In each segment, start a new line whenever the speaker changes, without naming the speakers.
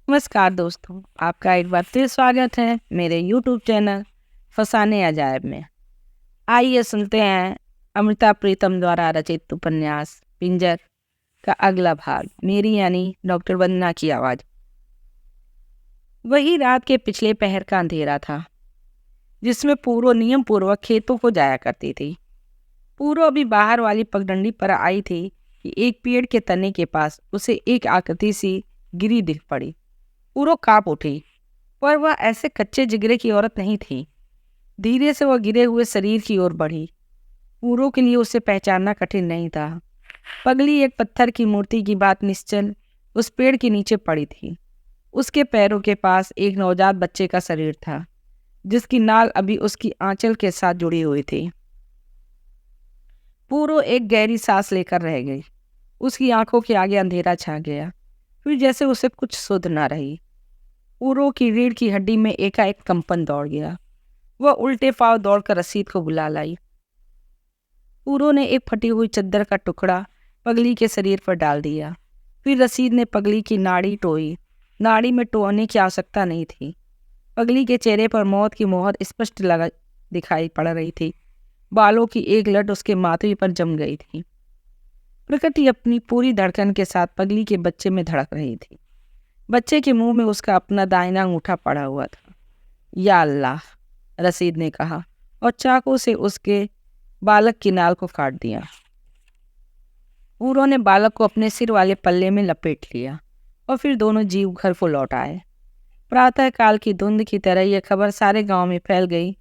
नमस्कार दोस्तों, आपका एक बार फिर स्वागत है मेरे YouTube चैनल फसाने अजायब में। आइए सुनते हैं अमृता प्रीतम द्वारा रचित उपन्यास पिंजर का अगला भाग, मेरी यानी डॉक्टर वंदना की आवाज़। वही रात के पिछले पहर का अंधेरा था जिसमें पूरो नियम पूर्वक खेतों को जाया करती थी। पूरो अभी बाहर वाली पगडंडी पर आई थी कि एक पेड़ के तने के पास उसे एक आकृति सी गिरी दिख पड़ी। पूरो कांप उठी, पर वह ऐसे कच्चे जिगरे की औरत नहीं थी। धीरे से वह गिरे हुए शरीर की ओर बढ़ी। पूरो के लिए उसे पहचानना कठिन नहीं था। पगली एक पत्थर की मूर्ति की बात निश्चल उस पेड़ के नीचे पड़ी थी। उसके पैरों के पास एक नवजात बच्चे का शरीर था, जिसकी नाल अभी उसकी आंचल के साथ जुड़ी हुई थी। पूरो एक गहरी सांस लेकर रह गई। उसकी आंखों के आगे अंधेरा छा गया, फिर जैसे उसे कुछ सुध न रही। पूरो की रीढ़ की हड्डी में एकाएक कंपन दौड़ गया। वह उल्टे पांव दौड़कर रसीद को बुला लाई। पूरो ने एक फटी हुई चद्दर का टुकड़ा पगली के शरीर पर डाल दिया। फिर रसीद ने पगली की नाड़ी टोई। नाड़ी में टोने की आवश्यकता नहीं थी। पगली के चेहरे पर मौत की मोहर स्पष्ट दिखाई पड़ रही थी। बालों की एक लट उसके माथे पर जम गई थी। प्रकृति अपनी पूरी धड़कन के साथ पगली के बच्चे में धड़क रही थी। बच्चे के मुंह में उसका अपना दाहिना अंगूठा पड़ा हुआ था। या अल्लाह, रसीद ने कहा और चाकू से उसके बालक की नाल को काट दिया। पूरो ने बालक को अपने सिर वाले पल्ले में लपेट लिया और फिर दोनों जीव घर को लौट आए। प्रातः काल की धुंध की तरह यह खबर सारे गांव में फैल गई।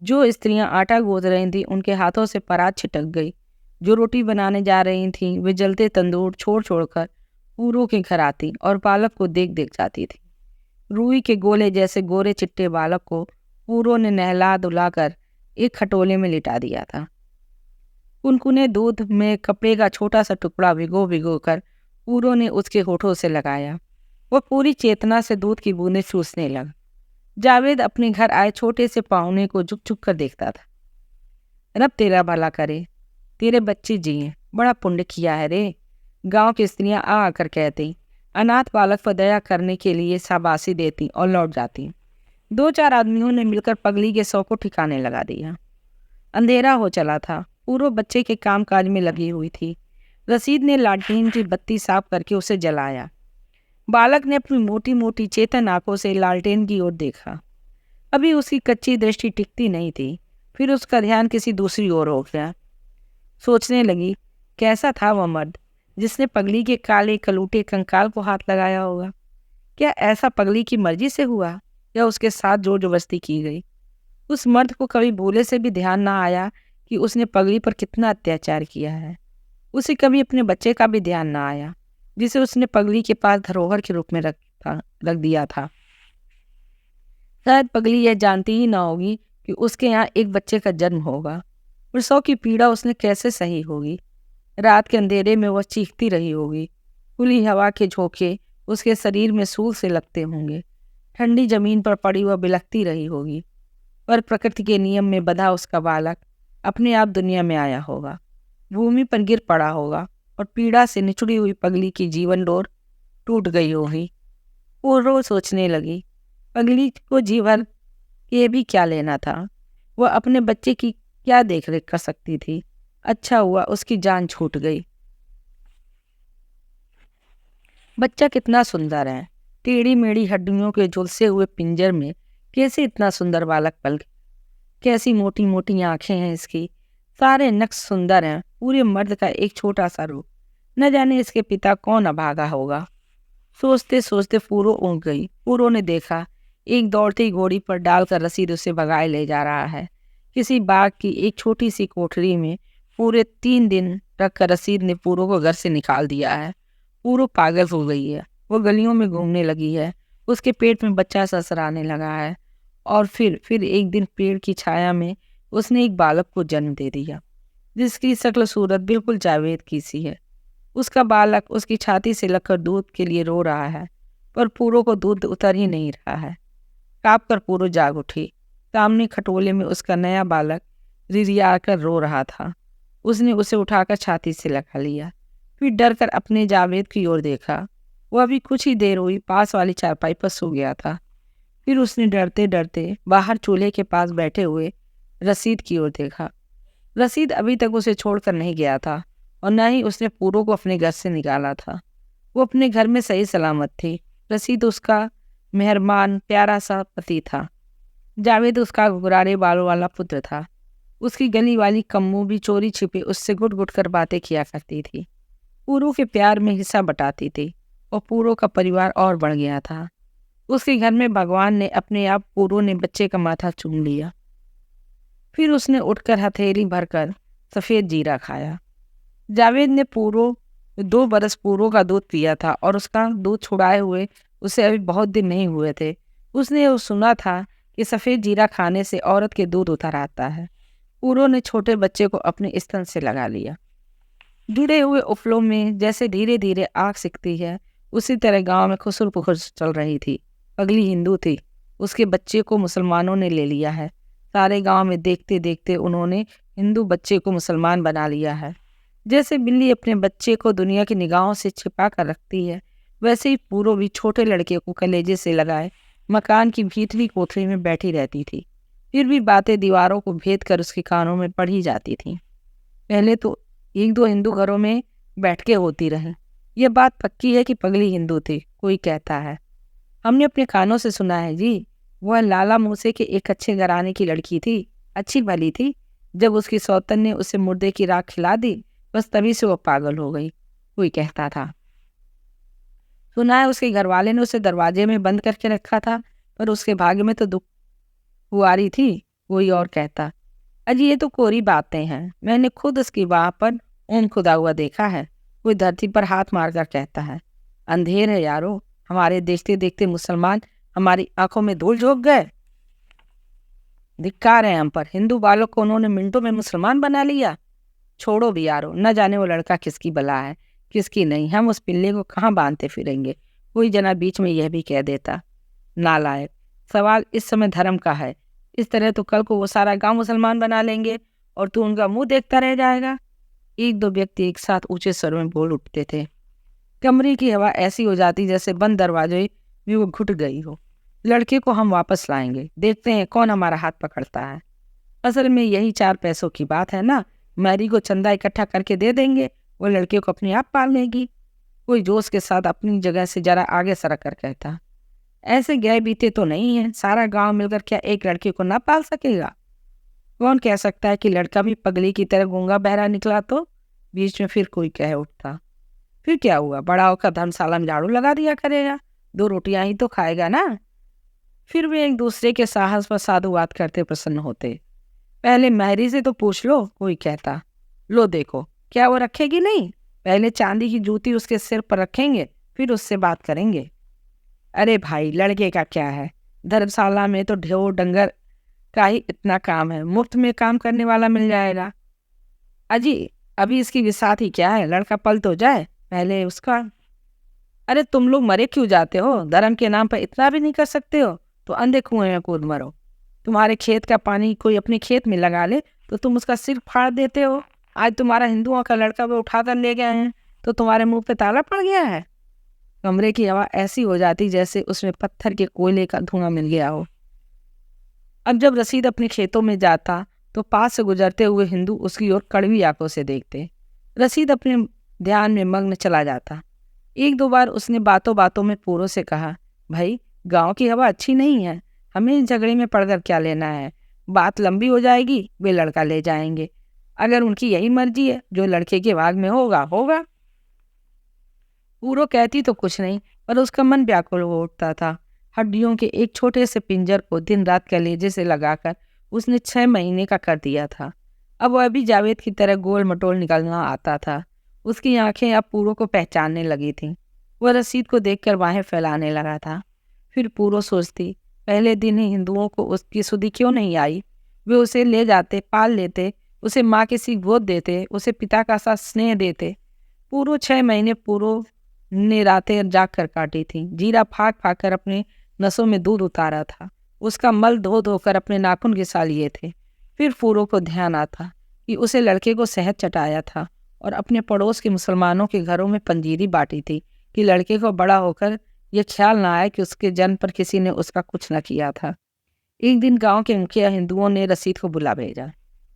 जो स्त्रियां आटा गूंथ रही थीं उनके हाथों से परात छिटक गई। जो रोटी बनाने जा रही थीं वे जलते तंदूर छोड़ छोड़कर पूरो के घर आती और बालक को देख देख जाती थी। रूई के गोले जैसे गोरे चिट्टे बालक को पूरो ने नहला धुलाकर एक खटोले में लिटा दिया था। कुनकुने दूध में कपड़े का छोटा सा टुकड़ा भिगो भिगो कर पूरो ने उसके होठों से लगाया। वह पूरी चेतना से दूध की बूंदें चूसने लगा। जावेद अपने घर आए छोटे से पाहुने को झुक झुक कर देखता था। रब तेरा भला करे, तेरे बच्चे जिए, बड़ा पुण्य किया है रे। गांव की स्त्रियां आ आकर कहती, अनाथ बालक पर दया करने के लिए शाबाशी देती और लौट जाती। 2-4 आदमियों ने मिलकर पगली के शव को ठिकाने लगा दिया। अंधेरा हो चला था। पूरो बच्चे के कामकाज में लगी हुई थी। रसीद ने लालटेन की बत्ती साफ करके उसे जलाया। बालक ने अपनी मोटी मोटी चेतन आंखों से लालटेन की ओर देखा। अभी उसकी कच्ची दृष्टि टिकती नहीं थी। फिर उसका ध्यान किसी दूसरी ओर हो गया। सोचने लगी, कैसा था वह मर्द जिसने पगली के काले कलूटे कंकाल को हाथ लगाया होगा? क्या ऐसा पगली की मर्जी से हुआ या उसके साथ जोर जबरदस्ती की गई? उस मर्द को कभी भूले से भी ध्यान ना आया कि उसने पगली पर कितना अत्याचार किया है। उसे कभी अपने बच्चे का भी ध्यान ना आया जिसे उसने पगली के पास धरोहर के रूप में रख दिया था। शायद पगली यह जानती ही ना होगी कि उसके यहाँ एक बच्चे का जन्म होगा। प्रसव की पीड़ा उसने कैसे सही होगी? रात के अंधेरे में वह चीखती रही होगी। खुली हवा के झोंके उसके शरीर में सूल से लगते होंगे। ठंडी जमीन पर पड़ी वह बिलखती रही होगी। पर प्रकृति के नियम में बंधा उसका बालक अपने आप दुनिया में आया होगा। भूमि पर गिर पड़ा होगा और पीड़ा से निचुड़ी हुई पगली की जीवन डोर टूट गई होगी। वो रोज सोचने लगी, पगली को जीवन के भी क्या लेना था? वह अपने बच्चे की क्या देखरेख कर सकती थी? अच्छा हुआ उसकी जान छूट गई। बच्चा कितना सुंदर है। टेढ़ी मेढ़ी हड्डियों के झुलसे हुए पिंजर में कैसे इतना सुंदर बालक पल गया? कैसी मोटी मोटी आंखें हैं इसकी। सारे नक्श सुंदर हैं। पूरे मर्द का एक छोटा सा रूप। न जाने इसके पिता कौन अभागा होगा। सोचते सोचते पूरो ऊँघ गई। पूरो ने देखा एक दौड़ती घोड़ी पर डालकर रसीद उसे भगाए ले जा रहा है। किसी बाग की एक छोटी सी कोठरी में पूरे 3 दिन रखकर रसीद ने पूरो को घर से निकाल दिया है। पूरो पागल हो गई है। वो गलियों में घूमने लगी है। उसके पेट में बच्चा ससराने लगा है। और फिर एक दिन पेड़ की छाया में उसने एक बालक को जन्म दे दिया जिसकी शक्ल सूरत बिल्कुल जावेद की सी है। उसका बालक उसकी छाती से लगकर दूध के लिए रो रहा है, पर पूरो को दूध उतर ही नहीं रहा है। काँप कर पूरो जाग उठी। सामने खटोले में उसका नया बालक रिरिया कर रो रहा था। उसने उसे उठाकर छाती से लगा लिया, फिर डर कर अपने जावेद की ओर देखा। वह अभी कुछ ही देर हुई पास वाली चारपाई पर सो गया था। फिर उसने डरते डरते बाहर चूल्हे के पास बैठे हुए रसीद की ओर देखा। रसीद अभी तक उसे छोड़कर नहीं गया था और न ही उसने पूरो को अपने घर से निकाला था। वो अपने घर में सही सलामत थी। रसीद उसका मेहरबान प्यारा सा पति था। जावेद उसका गुरारे बालों वाला पुत्र था। उसकी गली वाली कम्मू भी चोरी छिपे उससे घुट घुट कर बातें किया करती थी। पूरो के प्यार में हिस्सा बटाती थी और पूरो का परिवार और बढ़ गया था। उसके घर में भगवान ने अपने आप पूरो ने बच्चे का माथा चूम लिया। फिर उसने उठकर हथेली भरकर सफ़ेद जीरा खाया। जावेद ने 2 बरस पूरो का दूध पिया था और उसका दूध छुड़ाए हुए उसे अभी बहुत दिन नहीं हुए थे। उसने वो सुना था कि सफ़ेद जीरा खाने से औरत के दूध उतर आता है। पूरो ने छोटे बच्चे को अपने स्तन से लगा लिया। जुड़े हुए उफलों में जैसे धीरे धीरे आग सिकती है, उसी तरह गांव में खुसर पुखर चल रही थी। पगली हिंदू थी, उसके बच्चे को मुसलमानों ने ले लिया है। सारे गांव में देखते देखते उन्होंने हिंदू बच्चे को मुसलमान बना लिया है। जैसे बिल्ली अपने बच्चे को दुनिया की निगाहों से छिपा कर रखती है, वैसे ही पूरो भी छोटे लड़के को कलेजे से लगाए मकान की भीतरी कोठरी में बैठी रहती थी। फिर भी बातें दीवारों को भेद कर उसके कानों में पढ़ी जाती थीं। पहले तो 1-2 हिंदू घरों में बैठकें होती रहीं। यह बात पक्की है कि पगली हिंदू थी, कोई कहता है। हमने अपने कानों से सुना है जी। वह लाला मूसे के एक अच्छे घराने की लड़की थी, अच्छी भली थी। जब उसकी सौतन ने उसे मुर्दे की राख खिला दी, बस तभी से वो पागल हो गई, कोई कहता था। सुना है उसके घर वाले ने उसे दरवाजे में बंद करके रखा था, पर उसके भाग्य में तो दुख हुआरी थी, कोई और कहता। अजी ये तो कोरी बातें हैं। मैंने खुद उसकी बाह पर ऊन खुदा हुआ देखा है, कोई धरती पर हाथ मारकर कहता है। अंधेर है यारो, हमारे देखते देखते मुसलमान हमारी आंखों में धूल झोंक गए। धिक्कार है हम पर, हिंदू बालक को उन्होंने मिनटों में मुसलमान बना लिया। छोड़ो भी यारो, न जाने वो लड़का किसकी बला है किसकी नहीं। हम उस पिल्ले को कहाँ बांधते फिरेंगे। कोई जना बीच में यह भी कह देता, नालायक, सवाल इस समय धर्म का है। इस तरह तो कल को वो सारा गांव मुसलमान बना लेंगे और तू उनका मुंह देखता रह जाएगा। 1-2 व्यक्ति एक साथ ऊंचे स्वर में बोल उठते थे। कमरे की हवा ऐसी हो जाती जैसे बंद दरवाजे में वो घुट गई हो। लड़के को हम वापस लाएंगे, देखते हैं कौन हमारा हाथ पकड़ता है। असल में यही 4 पैसों की बात है ना। मैरी को चंदा इकट्ठा करके दे देंगे, वो लड़के को अपने आप पाल लेगी। कोई जोश के साथ अपनी जगह से जरा आगे सरक कर कहता। ऐसे गए बीते तो नहीं है, सारा गांव मिलकर क्या एक लड़के को ना पाल सकेगा। कौन कह सकता है कि लड़का भी पगली की तरह गूंगा बहरा निकला तो। बीच में फिर कोई कह उठता, फिर क्या हुआ, बड़ा होकर धर्मशाला में झाड़ू लगा दिया करेगा, 2 रोटियां ही तो खाएगा ना। फिर वे एक दूसरे के साहस पर साधुवाद करते प्रसन्न होते। पहले मैरी से तो पूछ लो, कोई कहता। लो देखो, क्या वो रखेगी नहीं। पहले चांदी की जूती उसके सिर पर रखेंगे, फिर उससे बात करेंगे। अरे भाई, लड़के का क्या है, धर्मशाला में तो ढेर डंगर का ही इतना काम है, मुफ्त में काम करने वाला मिल जाएगा। अजी अभी इसकी विसात ही क्या है, लड़का पल तो जाए पहले उसका। अरे तुम लोग मरे क्यों जाते हो, धर्म के नाम पर इतना भी नहीं कर सकते हो तो अंधे कुएं में कूद मरो। तुम्हारे खेत का पानी कोई अपने खेत में लगा ले तो तुम उसका सिर फाड़ देते हो। आज तुम्हारा हिंदुओं का लड़का वो उठा कर ले गए हैं तो तुम्हारे मुंह पे ताला पड़ गया है। कमरे की हवा ऐसी हो जाती जैसे उसमें पत्थर के कोयले का धुआं मिल गया हो। अब जब रसीद अपने खेतों में जाता तो पास से गुजरते हुए हिंदू उसकी ओर कड़वी आंखों से देखते। रसीद अपने ध्यान में मग्न चला जाता। 1-2 बार उसने बातों बातों में पूरो से कहा, भाई गांव की हवा अच्छी नहीं है, हमें इस झगड़े में पड़कर क्या लेना है। बात लंबी हो जाएगी, वे लड़का ले जाएंगे। अगर उनकी यही मर्जी है, जो लड़के के भाग में होगा होगा। पूरो कहती तो कुछ नहीं, पर उसका मन व्याकुल हो उठता था। हड्डियों के एक छोटे से पिंजर को दिन रात कलेजे से लगाकर उसने 6 महीने का कर दिया था। अब वह भी जावेद की तरह गोल मटोल निकलना आता था। उसकी आंखें अब पूरो को पहचानने लगी थीं। वह रसीद को देखकर बाहें फैलाने लगा था। फिर पूरो सोचती, पहले दिन ही हिंदुओं को उसकी सुधि क्यों नहीं आई। वे उसे ले जाते, पाल लेते, उसे माँ की सी गोद देते, उसे पिता का सा स्नेह देते। पूरो 6 महीने पूरो ने रातें जाग कर काटी थी। जीरा फाक फाक कर अपने नसों में दूध उतारा था। उसका मल धो धोकर अपने नाखून घिसा लिए थे। फिर पूरो को ध्यान आता कि उसे लड़के को शहद चटाया था और अपने पड़ोस के मुसलमानों के घरों में पंजीरी बांटी थी कि लड़के को बड़ा होकर यह ख्याल ना आए कि उसके जन्म पर किसी ने उसका कुछ न किया था। एक दिन गांव के मुखिया हिंदुओं ने रसीद को बुला भेजा।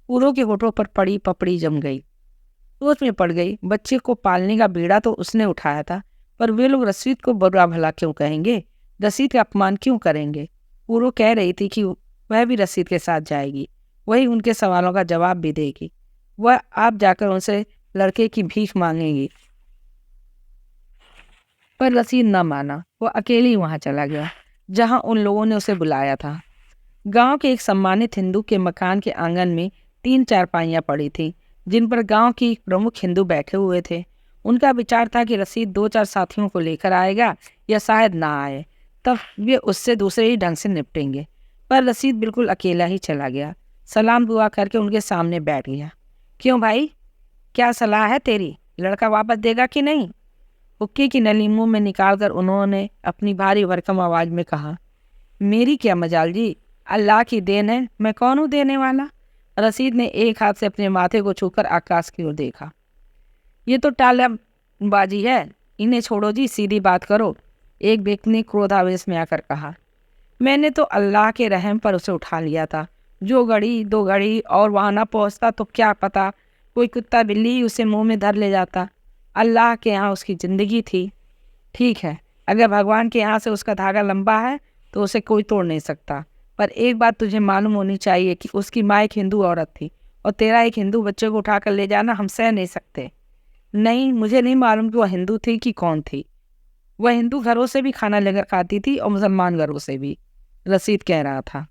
पूरो के होठों पर पड़ी पपड़ी जम गई। सोच में पड़ गई, बच्चे को पालने का बीड़ा तो उसने उठाया था, पर वे लोग रसीद को बुरा भला क्यों कहेंगे, रसीद का अपमान क्यों करेंगे। पूरो कह रही थी कि वह भी रसीद के साथ जाएगी, वही उनके सवालों का जवाब भी देगी। वह आप जाकर उनसे लड़के की भीख मांगेगी। पर रसीद न माना। वो अकेली वहां चला गया जहां उन लोगों ने उसे बुलाया था। गांव के एक सम्मानित हिंदू के मकान के आंगन में 3 चारपाइयां पड़ी थी, जिन पर गांव की प्रमुख हिंदू बैठे हुए थे। उनका विचार था कि रसीद 2-4 साथियों को लेकर आएगा या शायद ना आए, तब वे उससे दूसरे ही ढंग से निपटेंगे। पर रसीद बिल्कुल अकेला ही चला गया। सलाम दुआ करके उनके सामने बैठ गया। क्यों भाई, क्या सलाह है तेरी, लड़का वापस देगा कि नहीं? हुक्के की नली मुंह में निकालकर उन्होंने अपनी भारी भरकम आवाज में कहा। मेरी क्या मजाल जी, अल्लाह की देन है, मैं कौन हूँ देने वाला। रसीद ने एक हाथ से अपने माथे को छूकर आकाश की ओर देखा। ये तो टालबाजी है, इन्हें छोड़ो जी, सीधी बात करो, एक व्यक्ति ने क्रोधावेश में आकर कहा। मैंने तो अल्लाह के रहम पर उसे उठा लिया था। जो घड़ी 2 घड़ी और वहां ना पहुंचता तो क्या पता कोई कुत्ता बिल्ली उसे मुंह में धर ले जाता। अल्लाह के यहाँ उसकी जिंदगी थी। ठीक है, अगर भगवान के यहाँ से उसका धागा लंबा है तो उसे कोई तोड़ नहीं सकता। पर एक बात तुझे मालूम होनी चाहिए कि उसकी माँ एक हिंदू औरत थी, और तेरा एक हिंदू बच्चे को उठाकर ले जाना हम सह नहीं सकते। नहीं, मुझे नहीं मालूम कि वह हिंदू थी कि कौन थी। वह हिंदू घरों से भी खाना लेकर खाती थी और मुसलमान घरों से भी, रसीद कह रहा था।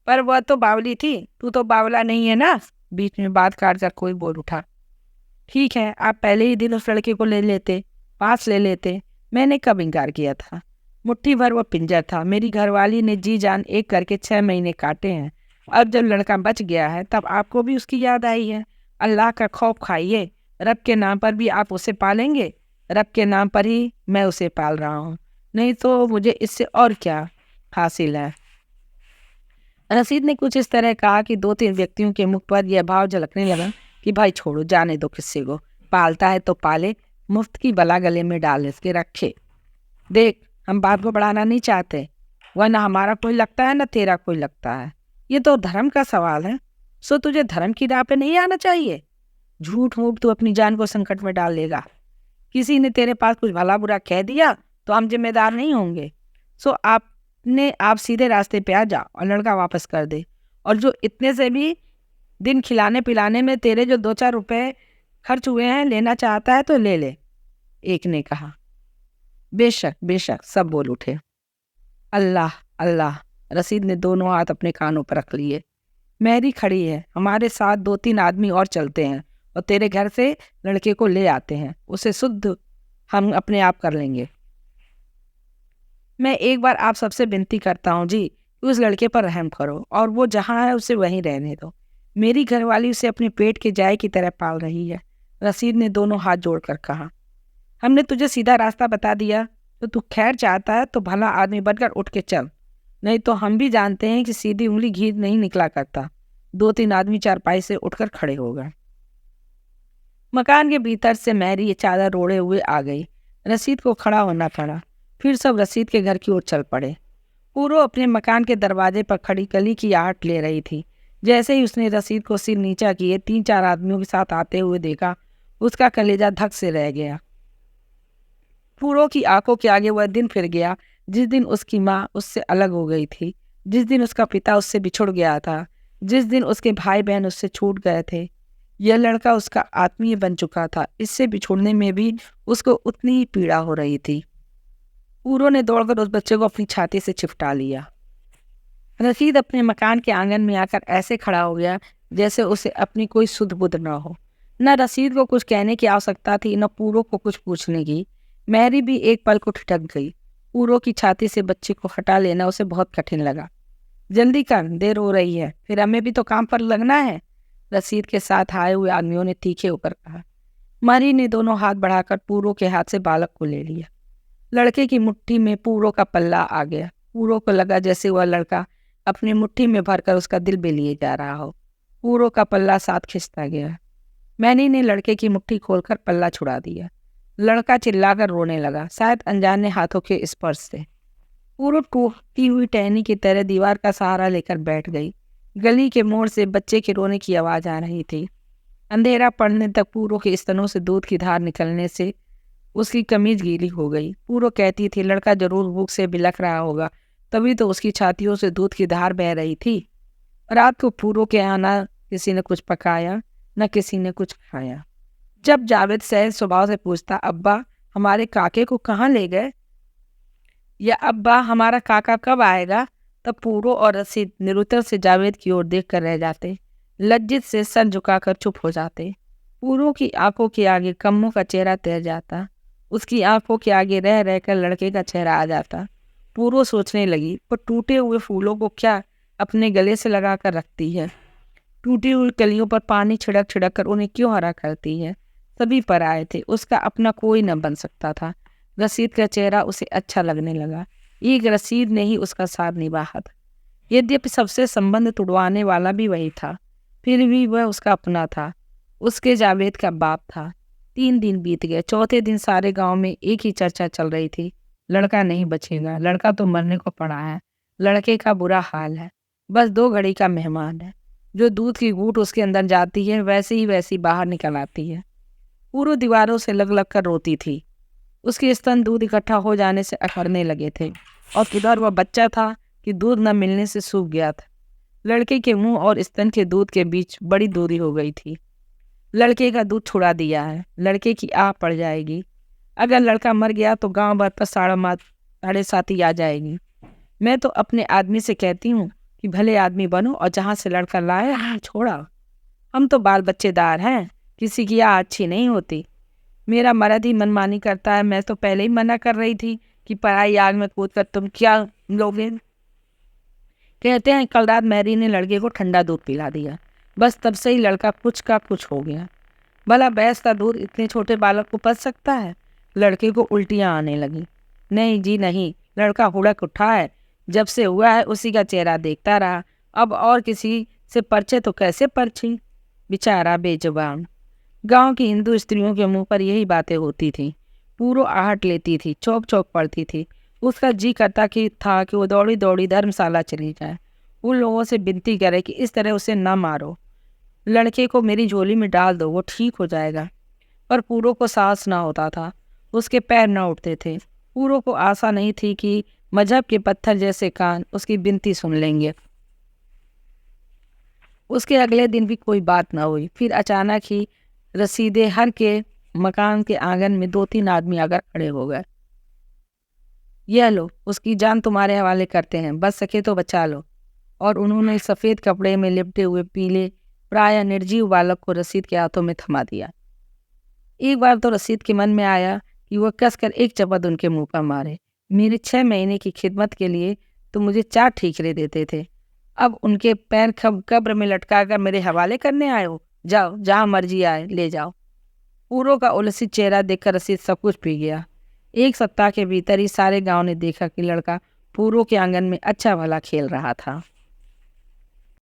पर वह तो बावली थी, तू तो बावला नहीं है ना, बीच में बात काट कर कोई बोल उठा। ठीक है, आप पहले ही दिन उस लड़के को ले लेते, पास ले लेते, मैंने कब इनकार किया था। मुट्ठी भर वो पिंजर था, मेरी घरवाली ने जी जान एक करके 6 महीने काटे हैं। अब जब लड़का बच गया है तब आपको भी उसकी याद आई है। अल्लाह का खौफ खाइए, रब के नाम पर भी आप उसे पालेंगे, रब के नाम पर ही मैं उसे पाल रहा हूँ, नहीं तो मुझे इससे और क्या हासिल है। रसीद ने कुछ इस तरह कहा कि 2-3 व्यक्तियों के मुख पर यह भाव झलकने लगा कि भाई छोड़ो, जाने दो, किसी को पालता है तो पाले, मुफ्त की बला गले में डाल इसके रखे। देख, हम बात को बढ़ाना नहीं चाहते, वरना हमारा कोई लगता है ना तेरा कोई लगता है। ये तो धर्म का सवाल है, सो तुझे धर्म की राह पे नहीं आना चाहिए। झूठ मूठ तू अपनी जान को संकट में डाल लेगा। किसी ने तेरे पास कुछ भला बुरा कह दिया तो हम जिम्मेदार नहीं होंगे। सो आप सीधे रास्ते पे आ जा और लड़का वापस कर दे, और जो इतने से भी दिन खिलाने पिलाने में तेरे जो 2-4 रुपए खर्च हुए हैं लेना चाहता है तो ले ले, एक ने कहा। बेशक बेशक, सब बोल उठे। अल्लाह अल्लाह। रसीद ने दोनों हाथ अपने कानों पर रख लिए। मैरी खड़ी है, हमारे साथ 2-3 आदमी और चलते हैं और तेरे घर से लड़के को ले आते हैं, उसे शुद्ध हम अपने आप कर लेंगे। मैं एक बार आप सबसे विनती करता हूँ जी, उस लड़के पर रहम करो और वो जहाँ है उसे वहीं रहने दो। मेरी घरवाली उसे अपने पेट के जाय की तरह पाल रही है। रसीद ने दोनों हाथ जोड़कर कहा। हमने तुझे सीधा रास्ता बता दिया, तो तू खैर चाहता है तो भला आदमी बनकर उठ के चल, नहीं तो हम भी जानते हैं कि सीधी उंगली घी नहीं निकला करता। 2-3 आदमी चारपाई से उठकर खड़े हो गए। मकान के भीतर से मैरी ये चादर ओढ़े हुए आ गई। रसीद को खड़ा होना पड़ा। फिर सब रसीद के घर की ओर चल पड़े। पूरो अपने मकान के दरवाजे पर खड़ी कली की आहट ले रही थी। जैसे ही उसने रसीद को सिर नीचा किए 3-4 आदमियों के साथ आते हुए देखा, उसका कलेजा धक से रह गया। पूरो की आंखों के आगे वह दिन फिर गया जिस दिन उसकी माँ उससे अलग हो गई थी, जिस दिन उसका पिता उससे बिछुड़ गया था, जिस दिन उसके भाई बहन उससे छूट गए थे। यह लड़का उसका आत्मीय बन चुका था, इससे बिछुड़ने में भी उसको उतनी ही पीड़ा हो रही थी। पूरो ने दौड़कर उस बच्चे को अपनी छाती से चिपटा लिया। रसीद अपने मकान के आंगन में आकर ऐसे खड़ा हो गया जैसे उसे अपनी कोई सुध बुध न हो। न रसीद को कुछ कहने की आवश्यकता थी, न पूरो को कुछ पूछने की। मैरी भी एक पल को ठिठक गई। पूरो की छाती से बच्चे को हटा लेना उसे बहुत कठिन लगा। जल्दी कर, देर हो रही है, फिर हमें भी तो काम पर लगना है, रसीद के साथ आए हुए आदमियों ने तीखे होकर कहा। मैरी ने दोनों हाथ बढ़ाकर पूरो के हाथ से बालक को ले लिया। लड़के की मुट्ठी में पूरो का पल्ला आ गया। पूरो को लगा जैसे वह लड़का अपनी मुट्ठी में भरकर उसका दिल भी लिए जा रहा हो। पूरो का पल्ला साथ खिंचता गया। मैनी ने लड़के की मुट्ठी खोलकर पल्ला छुड़ा दिया। लड़का चिल्लाकर रोने लगा, शायद अनजाने हाथों के स्पर्श से। पूरो टूटी हुई टहनी की तरह दीवार का सहारा लेकर बैठ गई। गली के मोड़ से बच्चे के रोने की आवाज आ रही थी। अंधेरा पड़ने तक पूरो के स्तनों से दूध की धार निकलने से उसकी कमीज गीली हो गई। पूरो कहती थी लड़का जरूर भूख से बिलख रहा होगा, तभी तो उसकी छातियों से दूध की धार बह रही थी। रात को पूरो के यहाँ न किसी ने कुछ पकाया न किसी ने कुछ खाया। जब जावेद सहज स्वभाव से पूछता, अब्बा हमारे काके को कहाँ ले गए, या अब्बा हमारा काका कब आएगा, तब पूरो और रसीद निरुत्तर से जावेद की ओर देख कर रह जाते, लज्जित से सर झुकाकर चुप हो जाते। पूरो की आंखों के आगे कम्मों का चेहरा तैर जाता, उसकी आंखों के आगे रह रहकर लड़के का चेहरा आ जाता। पूरो सोचने लगी, पर टूटे हुए फूलों को क्या अपने गले से लगा कर रखती है, टूटी हुई कलियों पर पानी छिड़क छिड़क कर उन्हें क्यों हरा करती है। सभी पर आए थे, उसका अपना कोई न बन सकता था। रसीद का चेहरा उसे अच्छा लगने लगा। एक रसीद ने ही उसका साथ निभाया था। यद्यपि सबसे संबंध तुड़वाने वाला भी वही था, फिर भी वह उसका अपना था, उसके जावेद का बाप था। 3 दिन बीत गए। चौथे दिन सारे गांव में एक ही चर्चा चल रही थी, लड़का नहीं बचेगा, लड़का तो मरने को पड़ा है, लड़के का बुरा हाल है, बस 2 घड़ी का मेहमान है, जो दूध की घूंट उसके अंदर जाती है वैसी बाहर निकल आती है। पूरो दीवारों से लग लग कर रोती थी। उसके स्तन दूध इकट्ठा हो जाने से अकड़ने लगे थे, और किधर वह बच्चा था कि दूध न मिलने से सूख गया था। लड़के के मुंह और स्तन के दूध के बीच बड़ी दूरी हो गई थी। लड़के का दूध छुड़ा दिया है, लड़के की आह पड़ जाएगी। अगर लड़का मर गया तो गांव भर पर साढ़े साथी आ जाएगी। मैं तो अपने आदमी से कहती हूँ कि भले आदमी बनो और जहाँ से लड़का लाए छोड़ा। हम तो बाल बच्चेदार हैं, किसी की आह अच्छी नहीं होती। मेरा मर्द ही मनमानी करता है। मैं तो पहले ही मना कर रही थी कि पराई आग में कूद कर तुम क्या लोगे। कहते हैं कल रात मैरी ने लड़के को ठंडा दूध पिला दिया, बस तब से ही लड़का कुछ का कुछ हो गया। भला भैंस का दूध इतने छोटे बालक को पच सकता है। लड़के को उल्टियाँ आने लगी। नहीं जी नहीं, लड़का हुड़क उठा है, जब से हुआ है उसी का चेहरा देखता रहा, अब और किसी से परचे तो कैसे परछी। बेचारा बेजुबान। गांव की हिंदू स्त्रियों के मुंह पर यही बातें होती थी। पूरो आहट लेती थी, चौक चौक पड़ती थी। उसका जी करता कि वो दौड़ी दौड़ी धर्मशाला चली जाए, उन लोगों से विनती करे कि इस तरह उसे न मारो, लड़के को मेरी झोली में डाल दो, वो ठीक हो जाएगा। पर पूरो को साहस न होता था, उसके पैर न उठते थे। पूरो को आशा नहीं थी कि मजहब के पत्थर जैसे कान उसकी विनती सुन लेंगे। उसके अगले दिन भी कोई बात न हुई। फिर अचानक ही रसीदे हर के मकान के आंगन में 2-3 आदमी आकर खड़े हो गए। यह लो, उसकी जान तुम्हारे हवाले करते हैं, बच सके तो बचा लो। और उन्होंने सफ़ेद कपड़े में लिपटे हुए पीले प्राय निर्जीव बालक को रसीद के हाथों में थमा दिया। एक बार तो रसीद के मन में आया कि वह कसकर एक चपत उनके मुंह पर मारे। मेरे 6 महीने की खिदमत के लिए तो मुझे 4 ठीकरे देते थे, अब उनके पैर कब्र में लटका कर मेरे हवाले करने आए हो। जाओ, जहाँ मर्जी आए ले जाओ। पूरो का उलसित चेहरा देखकर रसीद सब कुछ पी गया। 1 सप्ताह के भीतर ही सारे गांव ने देखा कि लड़का पूरो के आंगन में अच्छा भला खेल रहा था।